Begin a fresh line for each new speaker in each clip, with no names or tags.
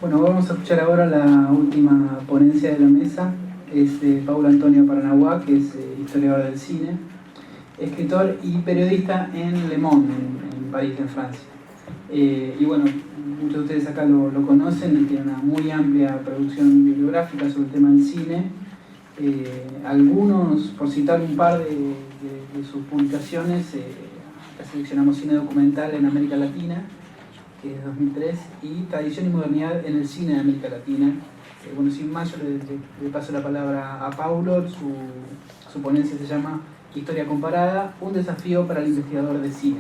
Bueno, vamos a escuchar ahora la última ponencia de la mesa. Es de Paulo Antonio Paranaguá, que es historiador del cine, escritor y periodista en Le Monde, en París, en Francia. Y bueno, muchos de ustedes acá lo conocen, y tiene una muy amplia producción bibliográfica sobre el tema del cine. Algunos, por citar un par de sus publicaciones, acá seleccionamos cine documental en América Latina, que es 2003, y Tradición y Modernidad en el Cine de América Latina. Bueno, sin más, yo le paso la palabra a Paulo. Su ponencia se llama Historia Comparada, un desafío para el investigador de cine.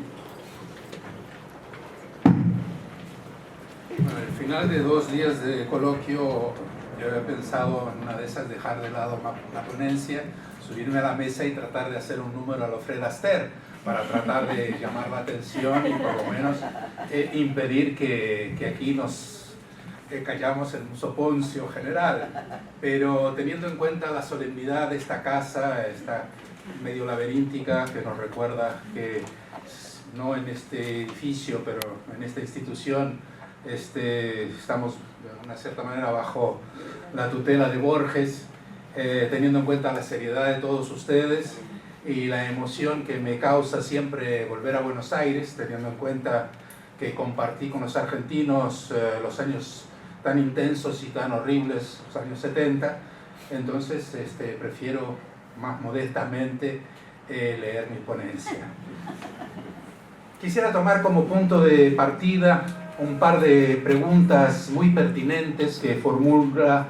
Bueno, al final de 2 días de coloquio, yo había pensado en una de esas dejar de lado la ponencia, subirme a la mesa y tratar de hacer un número a lo Fred Astaire, para tratar de llamar la atención y por lo menos impedir que aquí nos callamos en un soponcio general. Pero teniendo en cuenta la solemnidad de esta casa, esta medio laberíntica que nos recuerda que no en este edificio, pero en esta institución, estamos de una cierta manera bajo la tutela de Borges, teniendo en cuenta la seriedad de todos ustedes y la emoción que me causa siempre volver a Buenos Aires, teniendo en cuenta que compartí con los argentinos los años tan intensos y tan horribles, los años 70, entonces prefiero más modestamente leer mi ponencia. Quisiera tomar como punto de partida un par de preguntas muy pertinentes que formula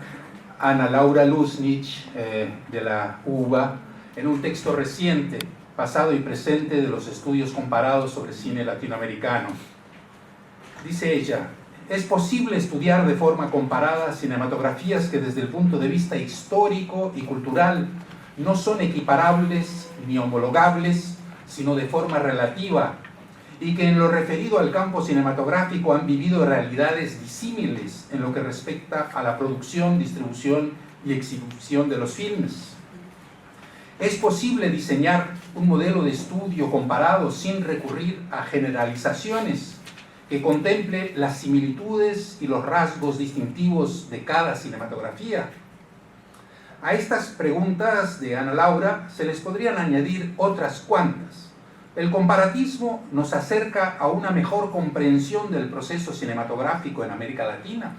Ana Laura Lusnich de la UBA en un texto reciente, pasado y presente, de los estudios comparados sobre cine latinoamericano. Dice ella: es posible estudiar de forma comparada cinematografías que desde el punto de vista histórico y cultural no son equiparables ni homologables, sino de forma relativa, y que en lo referido al campo cinematográfico han vivido realidades disímiles en lo que respecta a la producción, distribución y exhibición de los filmes. Es posible diseñar un modelo de estudio comparado sin recurrir a generalizaciones, que contemple las similitudes y los rasgos distintivos de cada cinematografía. A estas preguntas de Ana Laura se les podrían añadir otras cuantas. El comparatismo nos acerca a una mejor comprensión del proceso cinematográfico en América Latina.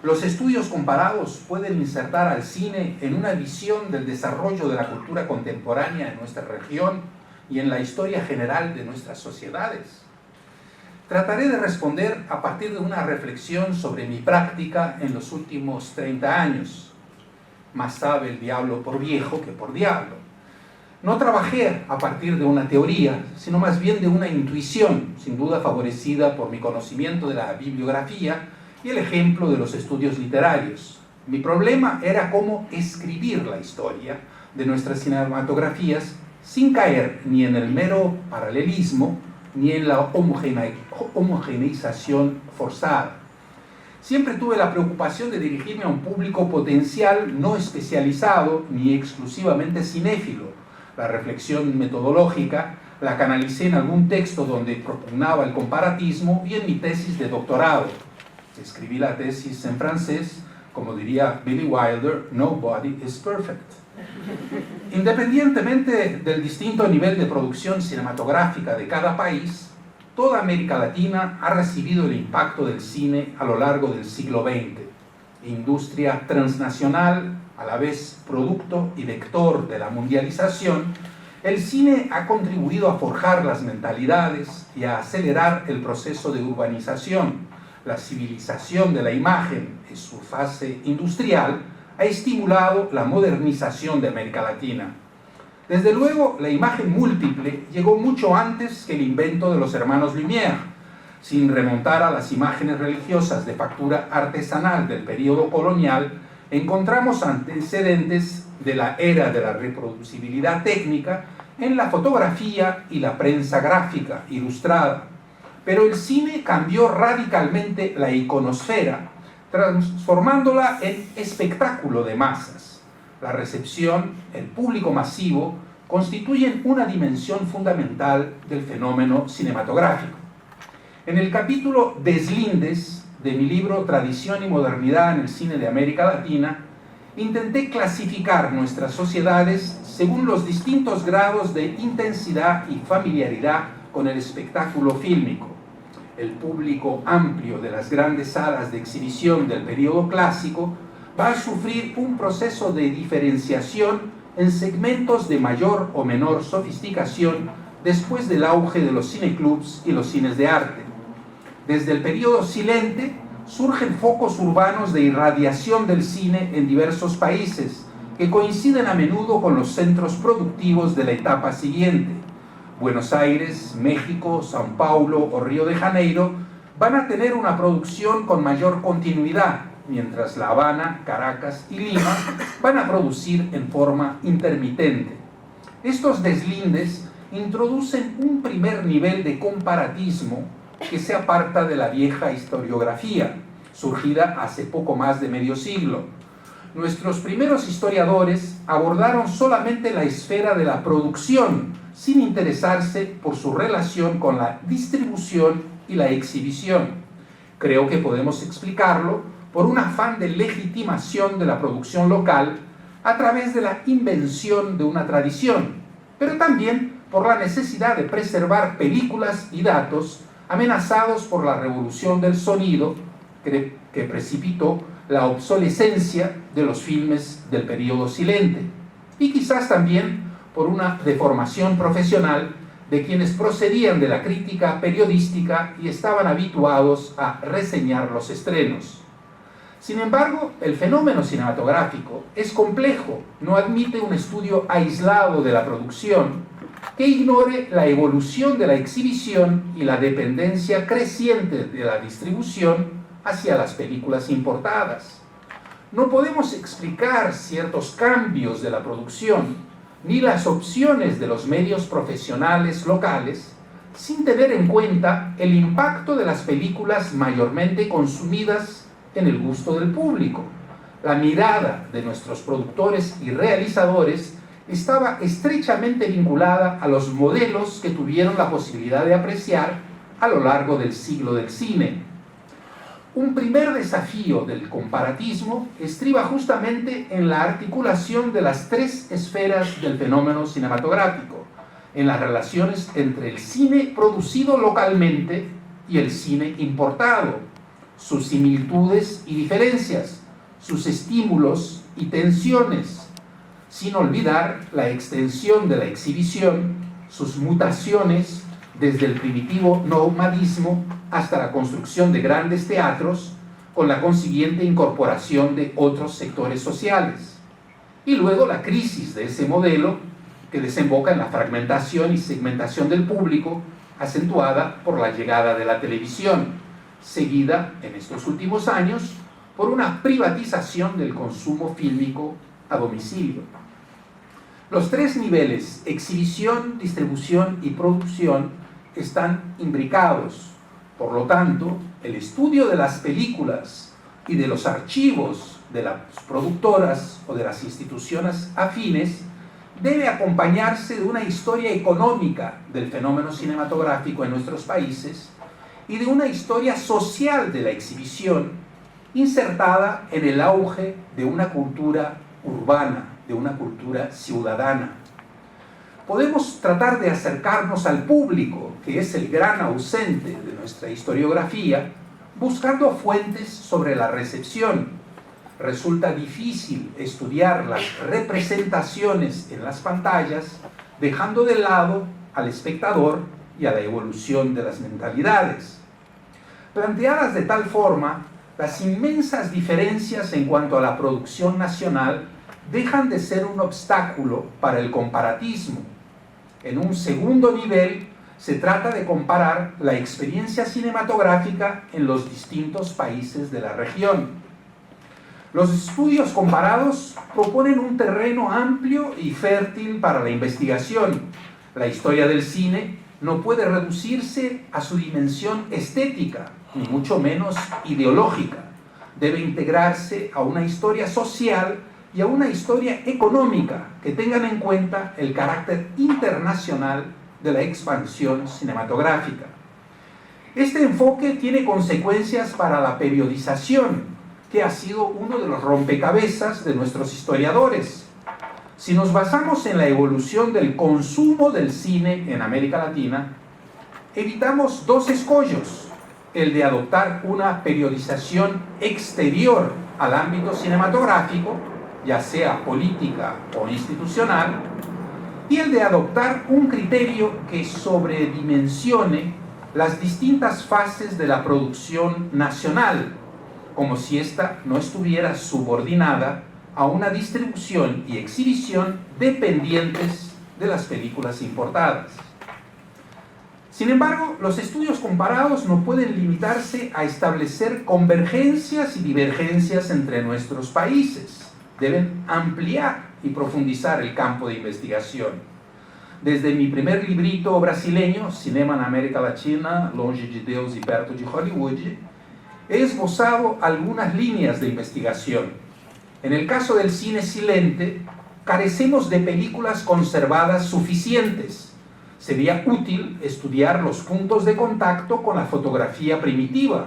Los estudios comparados pueden insertar al cine en una visión del desarrollo de la cultura contemporánea en nuestra región y en la historia general de nuestras sociedades. Trataré de responder a partir de una reflexión sobre mi práctica en los últimos 30 años. Más sabe el diablo por viejo que por diablo. No trabajé a partir de una teoría, sino más bien de una intuición, sin duda favorecida por mi conocimiento de la bibliografía y el ejemplo de los estudios literarios. Mi problema era cómo escribir la historia de nuestras cinematografías sin caer ni en el mero paralelismo ni en la homogeneización forzada. Siempre tuve la preocupación de dirigirme a un público potencial no especializado ni exclusivamente cinéfilo. La reflexión metodológica la canalicé en algún texto donde propugnaba el comparatismo y en mi tesis de doctorado. Escribí la tesis en francés, como diría Billy Wilder: nobody is perfect. Independientemente del distinto nivel de producción cinematográfica de cada país, toda América Latina ha recibido el impacto del cine a lo largo del siglo XX. Industria transnacional, a la vez producto y vector de la mundialización, el cine ha contribuido a forjar las mentalidades y a acelerar el proceso de urbanización. La civilización de la imagen en su fase industrial ha estimulado la modernización de América Latina. Desde luego, la imagen múltiple llegó mucho antes que el invento de los hermanos Lumière. Sin remontar a las imágenes religiosas de factura artesanal del período colonial, encontramos antecedentes de la era de la reproducibilidad técnica en la fotografía y la prensa gráfica ilustrada. Pero el cine cambió radicalmente la iconosfera, transformándola en espectáculo de masas. La recepción, el público masivo, constituyen una dimensión fundamental del fenómeno cinematográfico. En el capítulo Deslindes
de mi libro Tradición y Modernidad en el Cine de América Latina, intenté clasificar nuestras sociedades según los distintos grados de intensidad y familiaridad con el espectáculo fílmico. El público amplio de las grandes salas de exhibición del periodo clásico va a sufrir un proceso de diferenciación en segmentos de mayor o menor sofisticación después del auge de los cineclubs y los cines de arte. Desde el periodo silente surgen focos urbanos de irradiación del cine en diversos países que coinciden a menudo con los centros productivos de la etapa siguiente. Buenos Aires, México, Sao Paulo o Río de Janeiro van a tener una producción con mayor continuidad, mientras La Habana, Caracas y Lima van a producir en forma intermitente. Estos deslindes introducen un primer nivel de comparatismo que se aparta de la vieja historiografía, surgida hace poco más de medio siglo. Nuestros primeros historiadores abordaron solamente la esfera de la producción, sin interesarse por su relación con la distribución y la exhibición. Creo que podemos explicarlo por un afán de legitimación de la producción local a través de la invención de una tradición, pero también por la necesidad de preservar películas y datos amenazados por la revolución del sonido que precipitó la obsolescencia de los filmes del periodo silente, y quizás también por una deformación profesional de quienes procedían de la crítica periodística y estaban habituados a reseñar los estrenos. Sin embargo, el fenómeno cinematográfico es complejo, no admite un estudio aislado de la producción que ignore la evolución de la exhibición y la dependencia creciente de la distribución hacia las películas importadas. No podemos explicar ciertos cambios de la producción ni las opciones de los medios profesionales locales sin tener en cuenta el impacto de las películas mayormente consumidas en el gusto del público. La mirada de nuestros productores y realizadores estaba estrechamente vinculada a los modelos que tuvieron la posibilidad de apreciar a lo largo del siglo del cine. Un primer desafío del comparatismo estriba justamente en la articulación de las tres esferas del fenómeno cinematográfico, en las relaciones entre el cine producido localmente y el cine importado, sus similitudes y diferencias, sus estímulos y tensiones, sin olvidar la extensión de la exhibición, sus mutaciones desde el primitivo nomadismo hasta la construcción de grandes teatros, con la consiguiente incorporación de otros sectores sociales. Y luego la crisis de ese modelo que desemboca en la fragmentación y segmentación del público, acentuada por la llegada de la televisión, seguida en estos últimos años por una privatización del consumo fílmico a domicilio. Los tres niveles, exhibición, distribución y producción, están imbricados. Por lo tanto, el estudio de las películas y de los archivos de las productoras o de las instituciones afines debe acompañarse de una historia económica del fenómeno cinematográfico en nuestros países y de una historia social de la exhibición insertada en el auge de una cultura urbana, de una cultura ciudadana. Podemos tratar de acercarnos al público, que es el gran ausente de nuestra historiografía, buscando fuentes sobre la recepción. Resulta difícil estudiar las representaciones en las pantallas, dejando de lado al espectador y a la evolución de las mentalidades. Planteadas de tal forma, las inmensas diferencias en cuanto a la producción nacional dejan de ser un obstáculo para el comparatismo. En un segundo nivel, se trata de comparar la experiencia cinematográfica en los distintos países de la región. Los estudios comparados proponen un terreno amplio y fértil para la investigación. La historia del cine no puede reducirse a su dimensión estética, ni mucho menos ideológica. Debe integrarse a una historia social y a una historia económica que tengan en cuenta el carácter internacional de la expansión cinematográfica. Este enfoque tiene consecuencias para la periodización, que ha sido uno de los rompecabezas de nuestros historiadores. Si nos basamos en la evolución del consumo del cine en América Latina, evitamos dos escollos: el de adoptar una periodización exterior al ámbito cinematográfico, ya sea política o institucional, y el de adoptar un criterio que sobredimensione las distintas fases de la producción nacional, como si ésta no estuviera subordinada a una distribución y exhibición dependientes de las películas importadas. Sin embargo, los estudios comparados no pueden limitarse a establecer convergencias y divergencias entre nuestros países. Deben ampliar y profundizar el campo de investigación. Desde mi primer librito brasileño, Cinema na América Latina, Longe de Deus y Perto de Hollywood, he esbozado algunas líneas de investigación. En el caso del cine silente, carecemos de películas conservadas suficientes. Sería útil estudiar los puntos de contacto con la fotografía primitiva.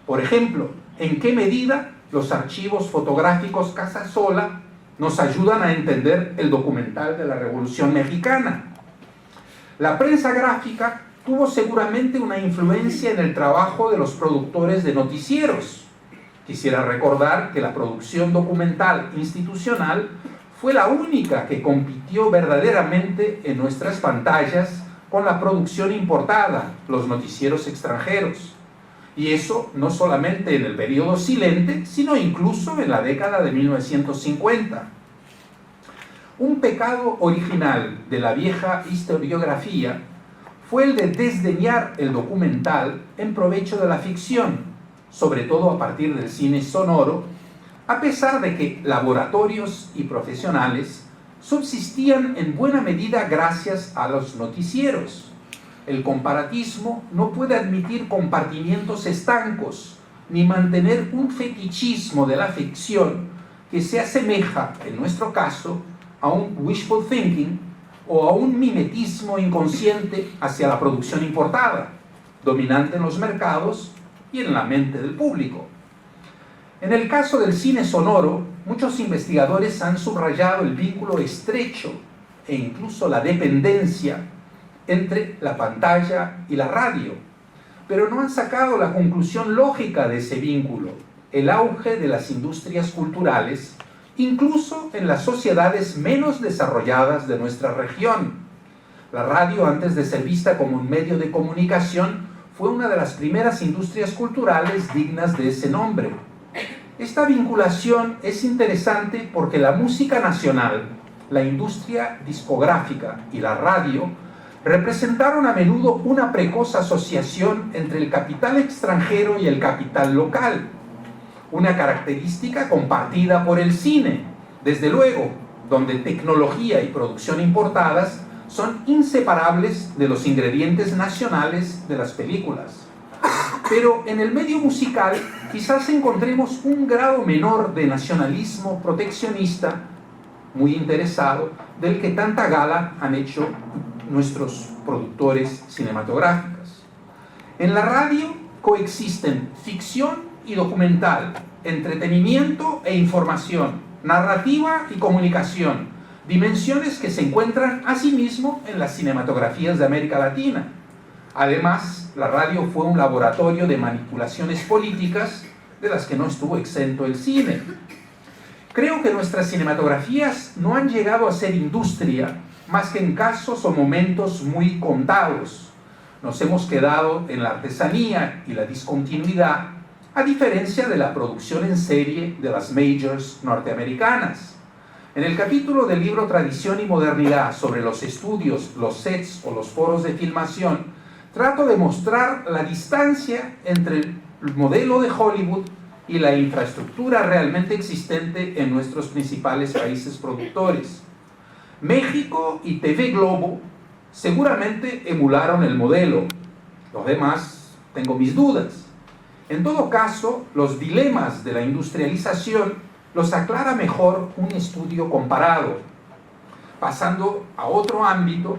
Por ejemplo, ¿en qué medida los archivos fotográficos Casasola nos ayudan a entender el documental de la Revolución Mexicana? La prensa gráfica tuvo seguramente una influencia en el trabajo de los productores de noticieros. Quisiera recordar que la producción documental institucional fue la única que compitió verdaderamente en nuestras pantallas con la producción importada, los noticieros extranjeros. Y eso no solamente en el periodo silente, sino incluso en la década de 1950. Un pecado original de la vieja historiografía fue el de desdeñar el documental en provecho de la ficción, sobre todo a partir del cine sonoro, a pesar de que laboratorios y profesionales subsistían en buena medida gracias a los noticieros. El comparatismo no puede admitir compartimientos estancos, ni mantener un fetichismo de la ficción que se asemeja, en nuestro caso, a un wishful thinking o a un mimetismo inconsciente hacia la producción importada, dominante en los mercados y en la mente del público. En el caso del cine sonoro, muchos investigadores han subrayado el vínculo estrecho e incluso la dependencia entre la pantalla y la radio, pero no han sacado la conclusión lógica de ese vínculo: el auge de las industrias culturales, incluso en las sociedades menos desarrolladas de nuestra región. La radio, antes de ser vista como un medio de comunicación, fue una de las primeras industrias culturales dignas de ese nombre. Esta vinculación es interesante porque la música nacional, la industria discográfica y la radio representaron a menudo una precoz asociación entre el capital extranjero y el capital local, una característica compartida por el cine, desde luego, donde tecnología y producción importadas son inseparables de los ingredientes nacionales de las películas. Pero en el medio musical quizás encontremos un grado menor de nacionalismo proteccionista, muy interesado, del que tanta gala han hecho nuestros productores cinematográficos. En la radio coexisten ficción y documental, entretenimiento e información, narrativa y comunicación, dimensiones que se encuentran asimismo en las cinematografías de América Latina. Además, la radio fue un laboratorio de manipulaciones políticas de las que no estuvo exento el cine. Creo que nuestras cinematografías no han llegado a ser industria más que en casos o momentos muy contados. Nos hemos quedado en la artesanía y la discontinuidad, a diferencia de la producción en serie de las majors norteamericanas. En el capítulo del libro Tradición y Modernidad sobre los estudios, los sets o los foros de filmación, trato de mostrar la distancia entre el modelo de Hollywood y la infraestructura realmente existente en nuestros principales países productores. México y TV Globo seguramente emularon el modelo. Los demás, tengo mis dudas. En todo caso, los dilemas de la industrialización los aclara mejor un estudio comparado. Pasando a otro ámbito,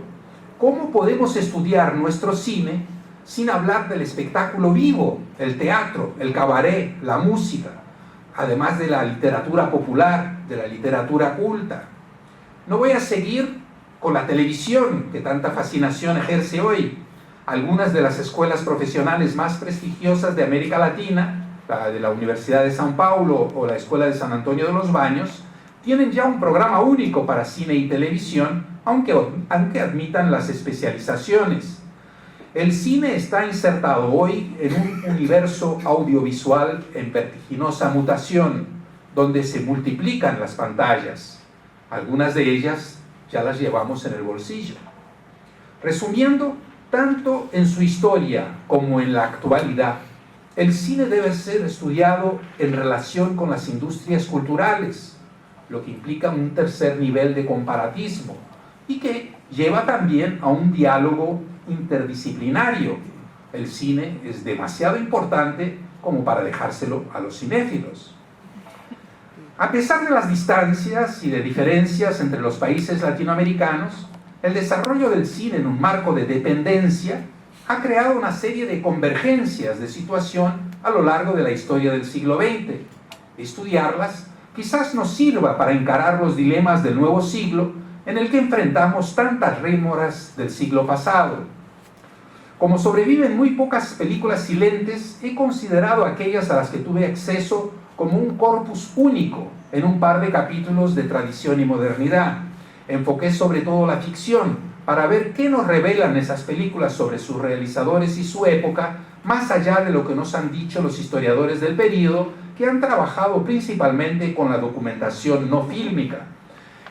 ¿cómo podemos estudiar nuestro cine sin hablar del espectáculo vivo, el teatro, el cabaret, la música, además de la literatura popular, de la literatura culta. No voy a seguir con la televisión, que tanta fascinación ejerce hoy. Algunas de las escuelas profesionales más prestigiosas de América Latina, la de la Universidad de San Paulo o la Escuela de San Antonio de los Baños, tienen ya un programa único para cine y televisión, aunque admitan las especializaciones. El cine está insertado hoy en un universo audiovisual en vertiginosa mutación, donde se multiplican las pantallas. Algunas de ellas ya las llevamos en el bolsillo. Resumiendo, tanto en su historia como en la actualidad, el cine debe ser estudiado en relación con las industrias culturales, lo que implica un tercer nivel de comparatismo y que lleva también a un diálogo interdisciplinario. El cine es demasiado importante como para dejárselo a los cinéfilos. A pesar de las distancias y de diferencias entre los países latinoamericanos, el desarrollo del cine en un marco de dependencia ha creado una serie de convergencias de situación a lo largo de la historia del siglo XX. Estudiarlas quizás nos sirva para encarar los dilemas del nuevo siglo en el que enfrentamos tantas rémoras del siglo pasado. Como sobreviven muy pocas películas silentes, he considerado aquellas a las que tuve acceso como un corpus único en un par de capítulos de Tradición y Modernidad. Enfoqué sobre todo la ficción para ver qué nos revelan esas películas sobre sus realizadores y su época, más allá de lo que nos han dicho los historiadores del período, que han trabajado principalmente con la documentación no fílmica.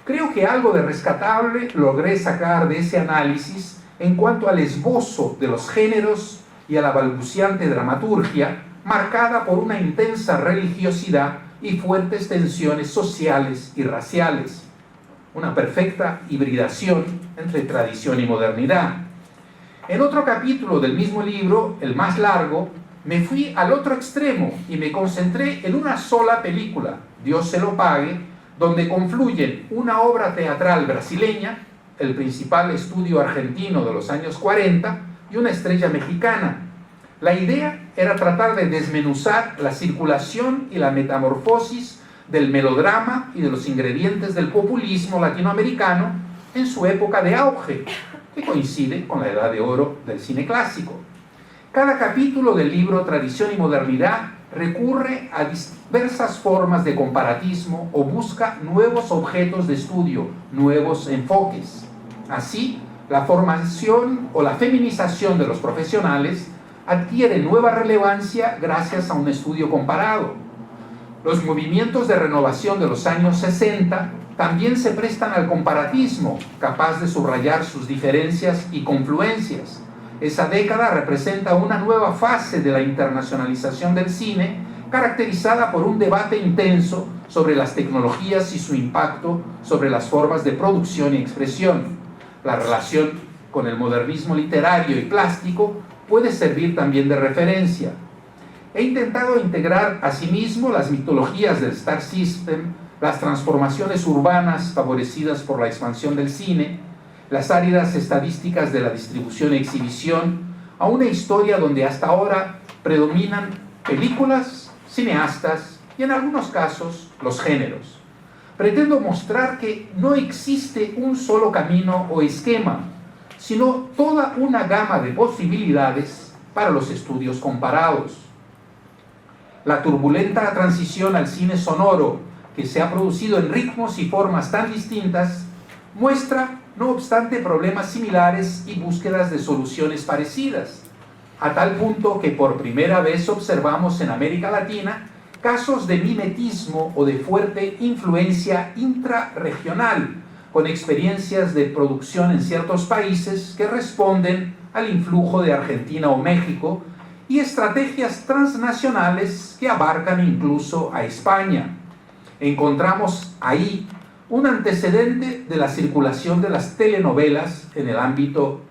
Creo que algo de rescatable logré sacar de ese análisis en cuanto al esbozo de los géneros y a la balbuciante dramaturgia, marcada por una intensa religiosidad y fuertes tensiones sociales y raciales. Una perfecta hibridación entre tradición y modernidad. En otro capítulo del mismo libro, el más largo, me fui al otro extremo y me concentré en una sola película, Dios se lo pague, donde confluyen una obra teatral brasileña, el principal estudio argentino de los años 40 y una estrella mexicana. La idea era tratar de desmenuzar la circulación y la metamorfosis del melodrama y de los ingredientes del populismo latinoamericano en su época de auge, que coincide con la edad de oro del cine clásico. Cada capítulo del libro Tradición y Modernidad recurre a diversas formas de comparatismo o busca nuevos objetos de estudio, nuevos enfoques. Así, la formación o la feminización de los profesionales adquiere nueva relevancia gracias a un estudio comparado. Los movimientos de renovación de los años 60 también se prestan al comparatismo, capaz de subrayar sus diferencias y confluencias. Esa década representa una nueva fase de la internacionalización del cine, caracterizada por un debate intenso sobre las tecnologías y su impacto sobre las formas de producción y expresión. La relación con el modernismo literario y plástico puede servir también de referencia. He intentado integrar asimismo las mitologías del Star System, las transformaciones urbanas favorecidas por la expansión del cine, las áridas estadísticas de la distribución y exhibición, a una historia donde hasta ahora predominan películas, cineastas y en algunos casos los géneros. Pretendo mostrar que no existe un solo camino o esquema, sino toda una gama de posibilidades para los estudios comparados. La turbulenta transición al cine sonoro, que se ha producido en ritmos y formas tan distintas, muestra, no obstante, problemas similares y búsquedas de soluciones parecidas, a tal punto que por primera vez observamos en América Latina casos de mimetismo o de fuerte influencia intrarregional, con experiencias de producción en ciertos países que responden al influjo de Argentina o México, y estrategias transnacionales que abarcan incluso a España. Encontramos ahí un antecedente de la circulación de las telenovelas en el ámbito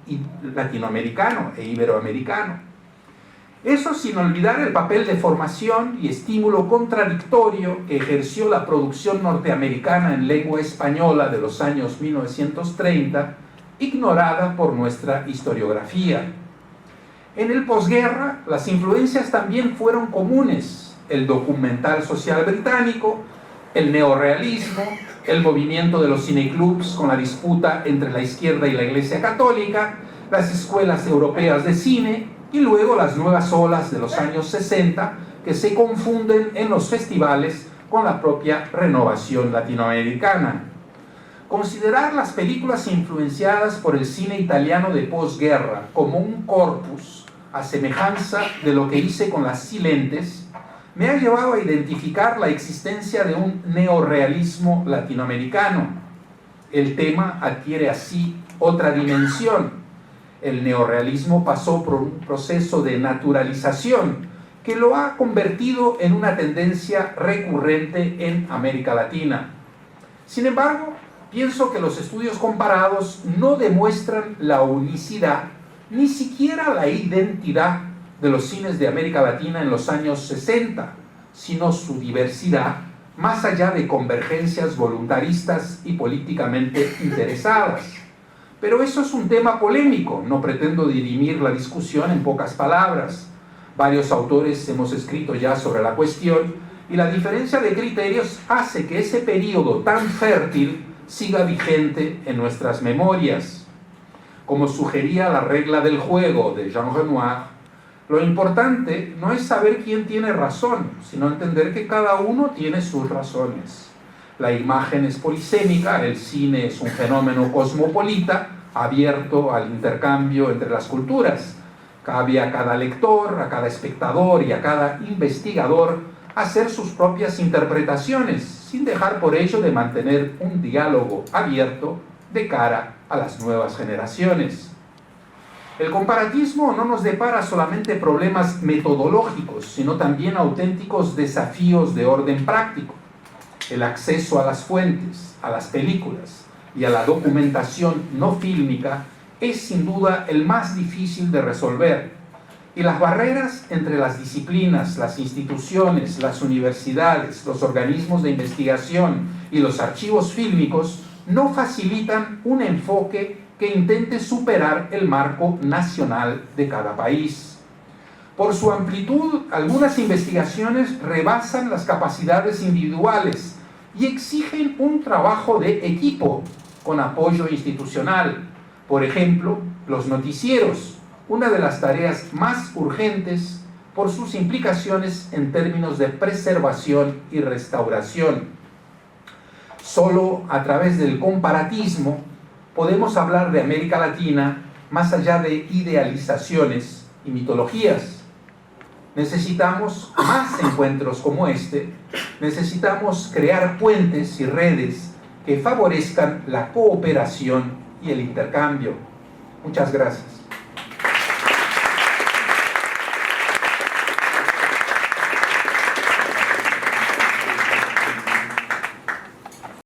latinoamericano e iberoamericano. Eso sin olvidar el papel de formación y estímulo contradictorio que ejerció la producción norteamericana en lengua española de los años 1930, ignorada por nuestra historiografía. En el posguerra, las influencias también fueron comunes: el documental social británico, el neorrealismo, el movimiento de los cineclubs con la disputa entre la izquierda y la Iglesia Católica, las escuelas europeas de cine y luego las nuevas olas de los años 60 que se confunden en los festivales con la propia renovación latinoamericana. Considerar las películas influenciadas por el cine italiano de posguerra como un corpus, a semejanza de lo que hice con las silentes, me ha llevado a identificar la existencia de un neorrealismo latinoamericano. El tema adquiere así otra dimensión. El neorrealismo pasó por un proceso de naturalización que lo ha convertido en una tendencia recurrente en América Latina. Sin embargo, pienso que los estudios comparados no demuestran la unicidad, ni siquiera la identidad de los cines de América Latina en los años 60, sino su diversidad, más allá de convergencias voluntaristas y políticamente interesadas. Pero eso es un tema polémico, no pretendo dirimir la discusión en pocas palabras. Varios autores hemos escrito ya sobre la cuestión, y la diferencia de criterios hace que ese periodo tan fértil siga vigente en nuestras memorias. Como sugería la regla del juego de Jean Renoir, lo importante no es saber quién tiene razón, sino entender que cada uno tiene sus razones. La imagen es polisémica, el cine es un fenómeno cosmopolita, abierto al intercambio entre las culturas. Cabe a cada lector, a cada espectador y a cada investigador hacer sus propias interpretaciones, sin dejar por ello de mantener un diálogo abierto de cara a las nuevas generaciones. El comparatismo no nos depara solamente problemas metodológicos, sino también auténticos desafíos de orden práctico. El acceso a las fuentes, a las películas y a la documentación no fílmica es sin duda el más difícil de resolver, y las barreras entre las disciplinas, las instituciones, las universidades, los organismos de investigación y los archivos fílmicos no facilitan un enfoque que intente superar el marco nacional de cada país. Por su amplitud, algunas investigaciones rebasan las capacidades individuales y exigen un trabajo de equipo con apoyo institucional. Por ejemplo, los noticieros, una de las tareas más urgentes por sus implicaciones en términos de preservación y restauración. Solo a través del comparatismo podemos hablar de América Latina más allá de idealizaciones y mitologías. Necesitamos más encuentros como este, necesitamos crear puentes y redes que favorezcan la cooperación y el intercambio. Muchas gracias.